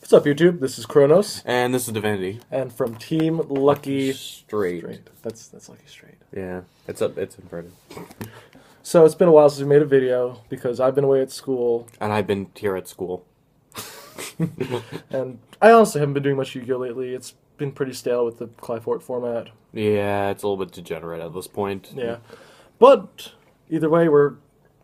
What's up, YouTube? This is Cronos, And this is Divinity. and from Team Lucky Straight. That's Lucky Straight. Yeah, it's inverted. So it's been a while since we made a video because I've been away at school, And I've been here at school. and I honestly haven't been doing much Yu-Gi-Oh lately. It's been pretty stale with the Clyfort format. Yeah, it's a little bit degenerate at this point. Yeah, but either way, we're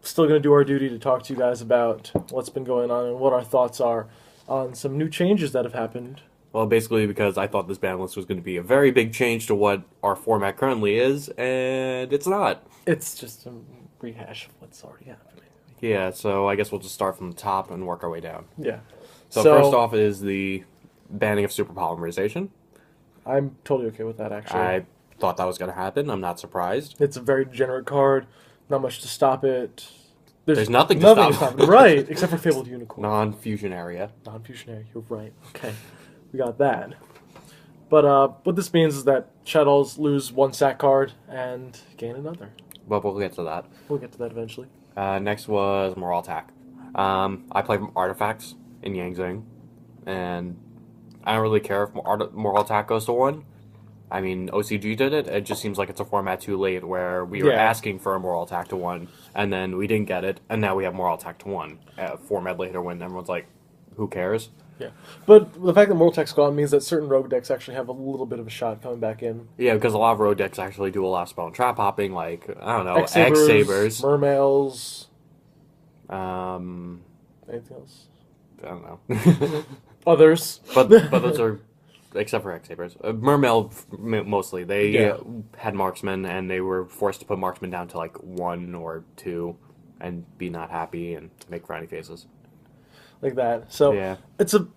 still going to do our duty to talk to you guys about what's been going on and what our thoughts are on some new changes that have happened. Well, basically because I thought this ban list was going to be a very big change to what our format currently is, and it's not. It's just a rehash of what's already happening. Yeah, so I guess we'll just start from the top and work our way down. Yeah. So first off is the banning of super polymerization. I'm totally okay with that, actually. I thought that was going to happen. I'm not surprised. It's a very degenerate card. Not much to stop it. There's nothing to stop it. Right, except for Fabled Unicorn. Non-fusion area. Non-fusionary, you're right. Okay, we got that. But what this means is that Shadows lose one sack card and gain another. But we'll get to that. We'll get to that eventually. Next was Moral Attack. I play Artifacts in Yangzing, and I don't really care if Moral Attack goes to 1. I mean, OCG did it. It just seems like it's a format too late where we were asking for a Moral Attack to 1, and then we didn't get it, and now we have Moral Attack to 1. Format later when everyone's like, who cares? Yeah, but the fact that Moral Attack's gone means that certain rogue decks actually have a little bit of a shot coming back in. Yeah, because a lot of rogue decks actually do a lot of spell and trap hopping, like, I don't know, X-Sabers, Mermails. Anything else? I don't know. Others. But those are, except for X-Sabers. Mermail, mostly. They had Marksman, and they were forced to put Marksman down to, like, 1 or 2, and be not happy, and make frowny faces. Like that. So, yeah. It's a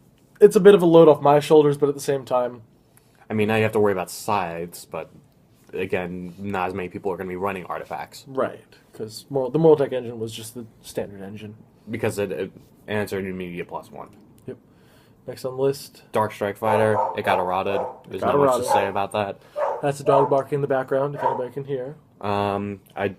bit of a load off my shoulders, but at the same time... I mean, now you have to worry about sides, but, again, not as many people are going to be running Artifacts. Right, because the Moral Attack engine was just the standard engine. Because it answered immediate +1. Yep. Next on the list. Dark Strike Fighter, it got eroded. There's not much to say about that. That's a dog barking in the background, if anybody can hear. I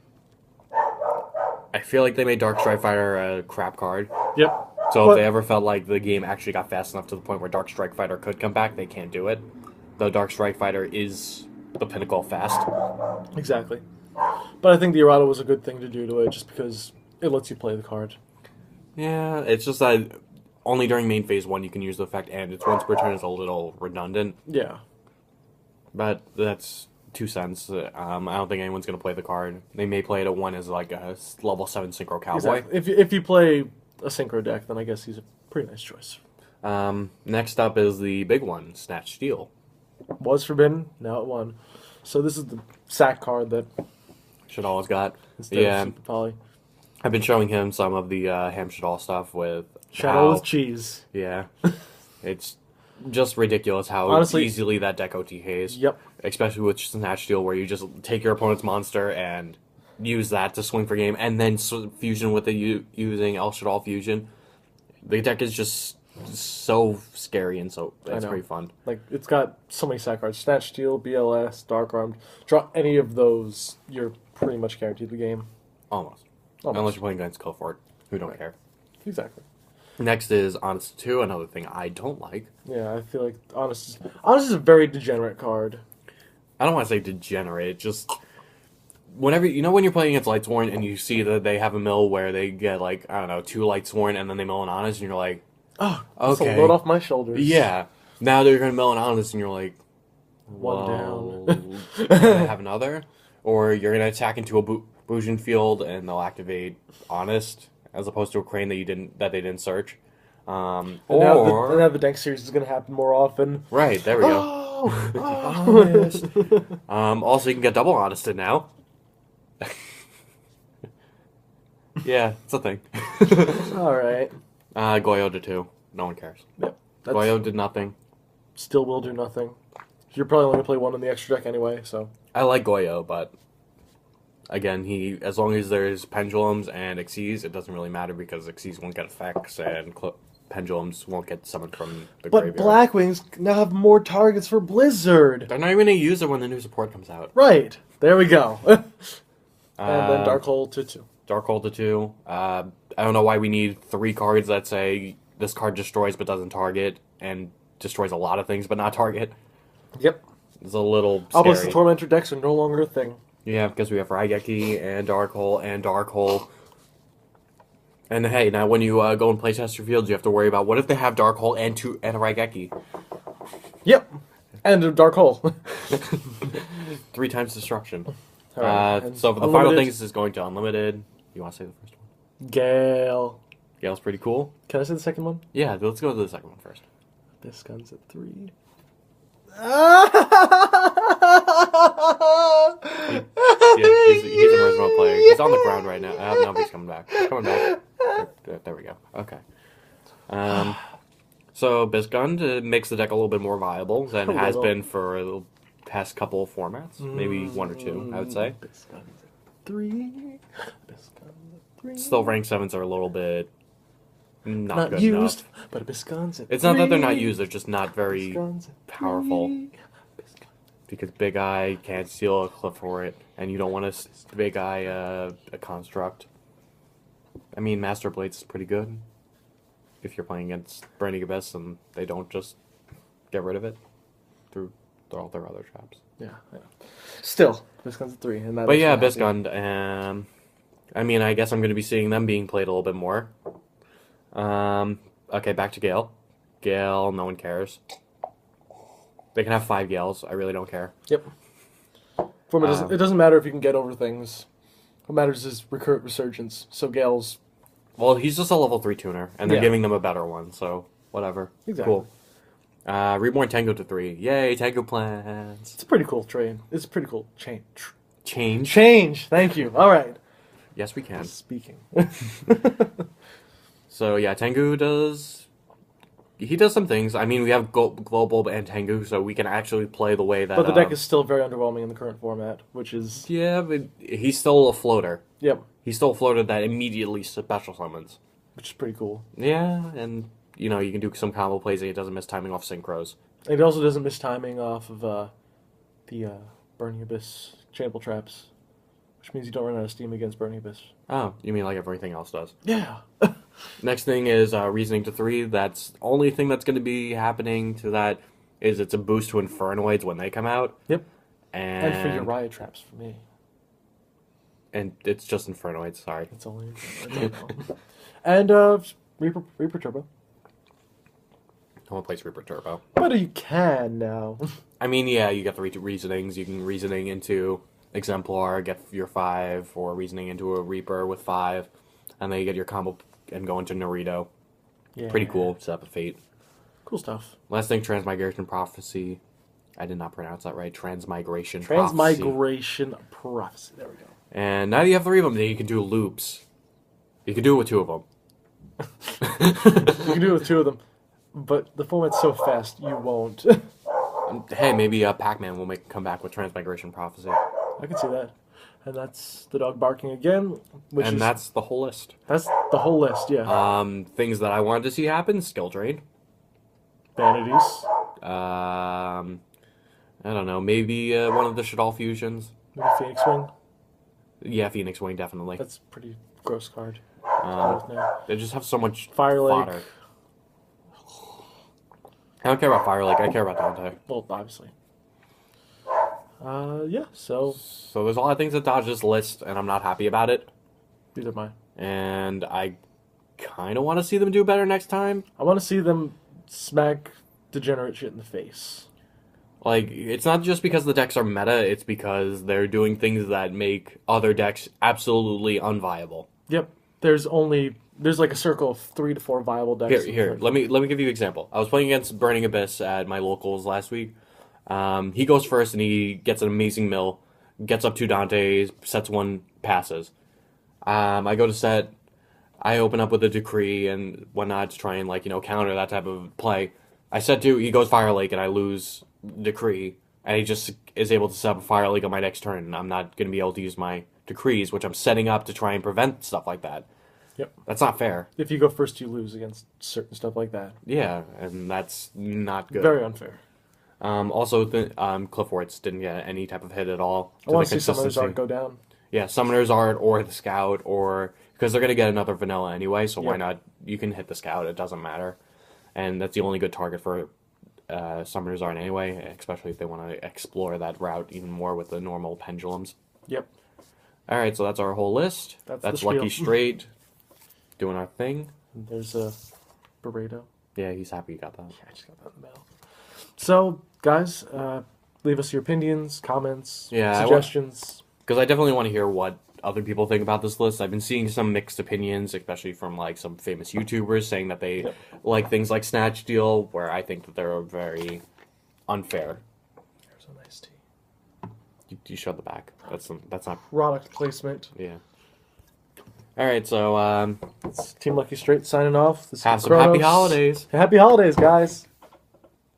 feel like they made Dark Strike Fighter a crap card. Yep. So if they ever felt like the game actually got fast enough to the point where Dark Strike Fighter could come back, they can't do it. Though Dark Strike Fighter is the pinnacle of fast. Exactly. But I think the errata was a good thing to do to it, just because it lets you play the card. Yeah, it's just that only during main phase 1 you can use the effect, and its once per turn is a little redundant. Yeah. But that's 2 cents. I don't think anyone's going to play the card. They may play it at 1 as like a level 7 Synchro Cowboy. Exactly. If you play a Synchro deck, then I guess he's a pretty nice choice. Next up is the big one, Snatch Steel. Was forbidden, now it won. So this is the sack card that Shadal's got. instead of Super Poly. I've been showing him some of the Ham Shadal stuff with Shadow with cheese. Yeah. It's just ridiculous how honestly, easily that deck OTKs. Yep. Especially with Snatch Steel, where you just take your opponent's monster and use that to swing for game, and then fusion with it using El Shadal Fusion. The deck is just so scary, and so it's pretty fun. Like, it's got so many sack cards. Snatch Steel, BLS, Dark Armed. Draw any of those, you're pretty much guaranteed the game. Almost. Unless you're playing against Cofort, who don't care. Exactly. Next is Honest 2, another thing I don't like. Yeah, I feel like Honest is a very degenerate card. I don't want to say degenerate, just... Whenever, when you're playing against Lightsworn and you see that they have a mill where they get, like, I don't know, 2 Lightsworn and then they mill an Honest, and you're like, oh, okay. That's a load off my shoulders. Yeah. Now they're going to mill an Honest and you're like, one down. Can I have another? Or you're going to attack into a Bujin field and they'll activate Honest as opposed to a Crane that they didn't search. Now the Dank series is going to happen more often. Right, there we go. Honest. Also, you can get double Honested now. Yeah, it's a thing. Alright. Goyo did 2. No one cares. Yep. Goyo did nothing. Still will do nothing. You're probably only going to play 1 in the extra deck anyway, so... I like Goyo, but... Again, as long as there's Pendulums and Xyz, it doesn't really matter because Xyz won't get effects and Pendulums won't get summoned from the graveyard. But Blackwings now have more targets for Blizzard! They're not even going to use it when the new support comes out. Right! There we go. And then Dark Hole to 2. Dark Hole to 2. I don't know why we need 3 cards that say this card destroys but doesn't target. and destroys a lot of things, but not target. Yep. It's a little Obelisk scary. and Tormentor decks are no longer a thing. Yeah, because we have Raigeki and Dark Hole and Dark Hole. And hey, now when you go and playtest your fields, you have to worry about what if they have Dark Hole and a Raigeki? Yep. And a Dark Hole. 3 times destruction. All right. So for the Unlimited. final things, this is going to Unlimited. You want to say the first one? Gale. Gale's pretty cool. Can I say the second one? Yeah, let's go to the second one first. This gun's at 3. Yeah, he's a Merzmo player. He's on the ground right now. No, he's coming back. He's coming back. There we go. Okay. So Bisgund makes the deck a little bit more viable than it has been for the past couple of formats. Maybe 1 or 2, I would say. Bisgund's at 3. Bisgund's at 3. Still, rank 7s are a little bit not good used, enough. but Bisgund's at 3. It's not that they're not used; they're just not very Bisgund's at powerful. 3. Because Big Eye can't steal a cliff for it, and you don't want to Big Eye a construct. I mean, Master Blades is pretty good if you're playing against Burning Abyss and they don't just get rid of it through all their other traps. Yeah. Still, Bisgund's at 3. And that But makes yeah, me happy. Bisgund. I mean, I guess I'm going to be seeing them being played a little bit more. Okay, back to Gale. Gale, no one cares. They can have 5 Gales. I really don't care. Yep. For me, it doesn't matter if you can get over things. What matters is recurrent resurgence. So Gale's... Well, he's just a level 3 tuner, and they're Yeah. giving them a better one, so whatever. Exactly. Cool. Reborn Tango to 3. Yay, Tango plans. It's a pretty cool trade. It's a pretty cool change. Change. Thank you. All right. Yes, we can. Speaking. So yeah, Tengu does... He does some things. I mean, we have Global and Tengu, so we can actually play the way that... But the deck is still very underwhelming in the current format, which is... Yeah, but he's still a floater. Yep. He's still a floater that immediately special summons. Which is pretty cool. Yeah, and, you know, you can do some combo plays and it doesn't miss timing off synchros. It also doesn't miss timing off of the Burning Abyss Chample Traps, which means you don't run out of steam against Burning Abyss. Oh, you mean like everything else does? Yeah. Next thing is Reasoning to 3. That's the only thing that's going to be happening to that is it's a boost to Infernoids when they come out. Yep. And And for your Riot Traps for me. And it's just Infernoids, sorry. It's only... And Reaper Turbo. No one plays Reaper Turbo. But you can now. I mean, yeah, you get the reasonings. You can reasoning into Exemplar, get your 5, or reasoning into a Reaper with 5, and then you get your combo and go into Naruto. Yeah. Pretty cool. Step of Fate. Cool stuff. Last thing, Transmigration Prophecy. I did not pronounce that right. Transmigration. Transmigration Prophecy. There we go. And now you have 3 of them. Then you can do loops. You can do it with 2 of them. You can do it with 2 of them. But the format's so fast, you won't. Hey, maybe Pac-Man will come back with Transmigration Prophecy. I can see that. And that's the dog barking again. And that's the whole list. That's the whole list, yeah. Things that I wanted to see happen, Skill Trade. Vanities. I don't know, maybe one of the Shadal fusions. Maybe Phoenix Wing. Yeah, Phoenix Wing, definitely. That's a pretty gross card. They just have so much Fire Lake. fodder. I don't care about Fire Lake, I care about Dante. Well, obviously. Yeah, so... So there's a lot of things that dodge this list, and I'm not happy about it. Neither am I. And I kind of want to see them do better next time. I want to see them smack degenerate shit in the face. Like, it's not just because the decks are meta, it's because they're doing things that make other decks absolutely unviable. Yep. There's like a circle of 3 to 4 viable decks. Here, let me give you an example. I was playing against Burning Abyss at my locals last week. He goes first and he gets an amazing mill, gets up 2 Dantes, sets 1, passes. I go to set, I open up with a Decree and whatnot to try and, like, you know, counter that type of play. I set 2, he goes Fire Lake and I lose Decree, and he just is able to set up a Fire Lake on my next turn, and I'm not going to be able to use my Decrees, which I'm setting up to try and prevent stuff like that. Yep. That's not fair. If you go first, you lose against certain stuff like that. Yeah, and that's not good. Very unfair. Also, Cliff Warts didn't get any type of hit at all. I want to see Summoner's Art go down. Yeah, Summoner's Art or the Scout, or because they're going to get another vanilla anyway, so why not? You can hit the Scout, it doesn't matter. and that's the only good target for summoners aren't anyway, especially if they want to explore that route even more with the normal pendulums. Yep. All right, so that's our whole list. That's Lucky spiel. Straight doing our thing. There's a burrito. Yeah, he's happy you got that. Yeah, I just got that in the mail. So, guys, leave us your opinions, comments, suggestions. Because I definitely want to hear what other people think about this list. I've been seeing some mixed opinions, especially from like some famous YouTubers saying that they like things like Snatch Deal, where I think that they're very unfair. There's a nice tea. You showed the back. That's not Product placement. yeah. All right, so It's Team Lucky Straight signing off. This have is some happy Cronos. holidays. Happy holidays, guys.